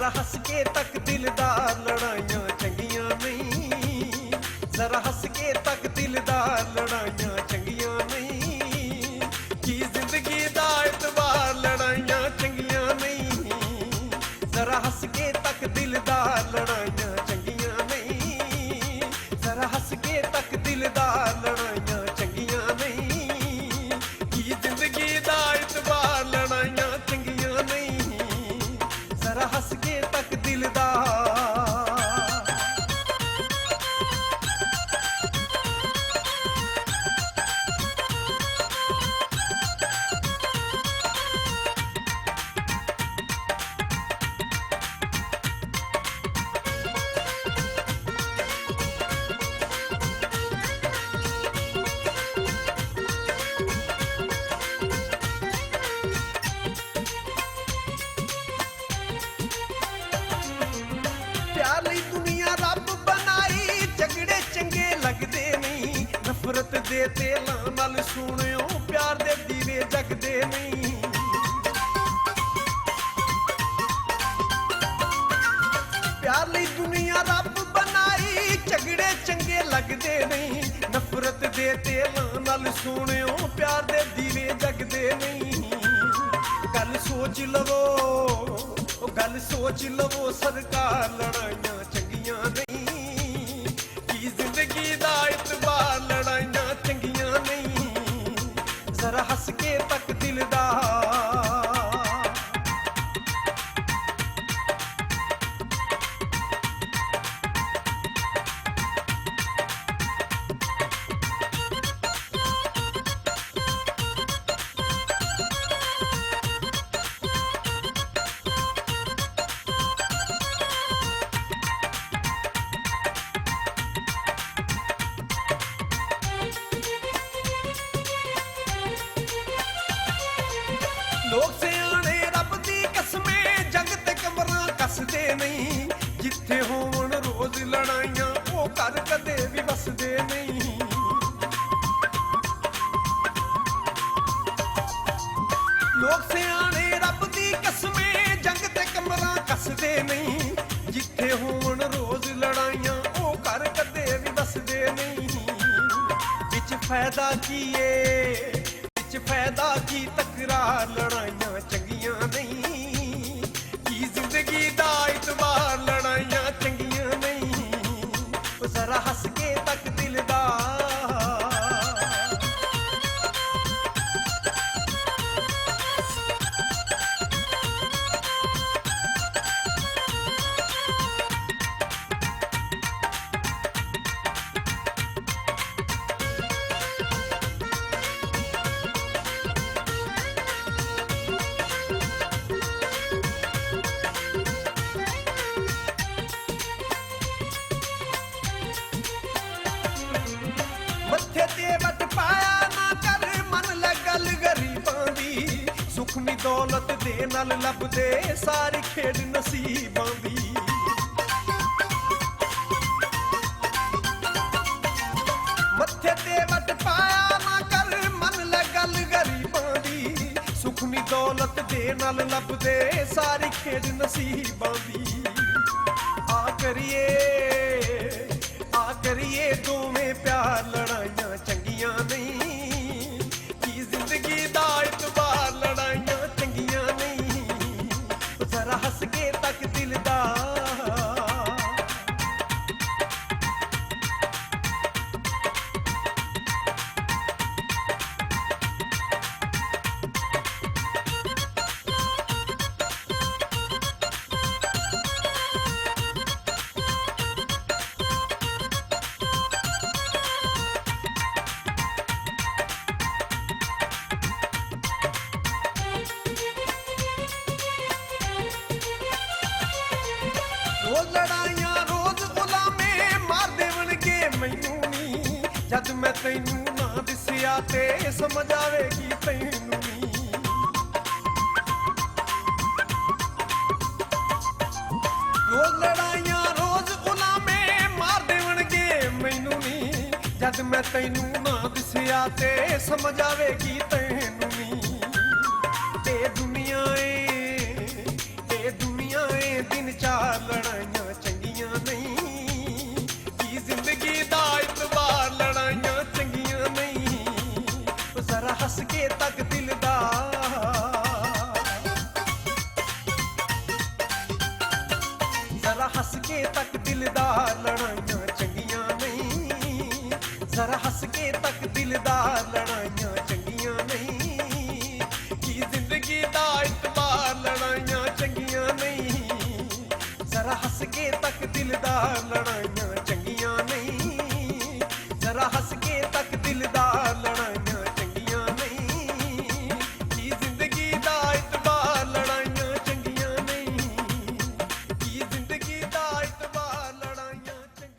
जरा हस के तक दिलदार लड़ाइयां चंगियां नहीं, जरा हस के तक दिलदार लड़ाइयां चंगियां नहीं, की जिंदगी दा एतबार लड़ाइयां चंगियां नहीं, जरा हस के तक दिलदार लड़ाइयां चंगियां नहीं, जरा हस के तक दिलदार लड़ाइयां चंगियां नहीं, की जिंदगी दा एतबार लड़ाइयां चंगियां नहीं, जरा हस के तक दिलदार। प्यार लई दुनिया रब बनाई, झगड़े चंगे लगदे नहीं, नफरत दे तेलां नाल सुनियो प्यार दे दीवे जगदे नहीं। प्यार लई दुनिया रब बनाई, झगड़े चंगे लगदे नहीं, नफरत दे तेलां नाल सुनियो प्यार दे दीवे जगदे नहीं। गल सोच लवो, गल सोच लवो सरकार लड़ाइयां चंगियां नहीं, की जिंदगी दा एतबार लड़ाइयां चंगियां नहीं, जरा हस के तक दिलदार। लोग सियाने रब दी कसमें जंग ते कमरां कसदे नहीं, जिथे होवन रोज लड़ाइयां वो घर कदे भी बसदे नहीं। लोग सियाने रब दी कसमें जंग ते कमरां कसदे नहीं, जिथे होवन रोज लड़ाइयां वो घर कदे भी बसदे नहीं। बिच फायदा कीए, फायदा की तकरार लड़ाइयां चंगियां नहीं, की जिंदगी दा एतबार लड़ाइयां चंगियां नहीं, जरा हस के तक दिलदार। मत्थे ते वट पाया ना कर, मन ले गल गरीबां दी, सुख नी दौलत दे नाल लभदे सारी खेड नसीबां दी। मत्थे ते वट पाया ना कर, मन ले गल गरीबां दी, सुख नी दौलत दे नाल लभदे सारी खेड नसीबां दी। आ करिए दोवें प्यार लड़ाइयां चंगियां नहीं, की जिंदगी दा एतबार लड़ाइयां चंगियां नहीं, जरा हस के तक दिलदार। रोज लड़ाइयां रोज गुलामे मार देवणगे मैनू नी, जद मैं तैनू ना दिसिया ते समझ आवेगी तैनू नी। रोज लड़ाइयां रोज गुलामे मार देवणगे मैनू नी, जद मैं तैनू ना दिसिया ते समझ आवेगी तैनू नी। ए दुनिया ए दिन ਕੇ ਤੱਕ ਦਿਲਦਾਰ ਲੜਾਈਆਂ ਚੰਗੀਆਂ ਨਹੀਂ, ਜ਼ਰਾ ਹੱਸ ਕੇ ਤੱਕ ਦਿਲਦਾਰ ਲੜਾਈਆਂ ਚੰਗੀਆਂ ਨਹੀਂ, ਕੀ ਜ਼ਿੰਦਗੀ ਦਾ ਇਤਬਾਰ ਲੜਾਈਆਂ ਚੰਗੀਆਂ ਨਹੀਂ, ਜ਼ਰਾ ਹੱਸ ਕੇ ਤੱਕ ਦਿਲਦਾਰ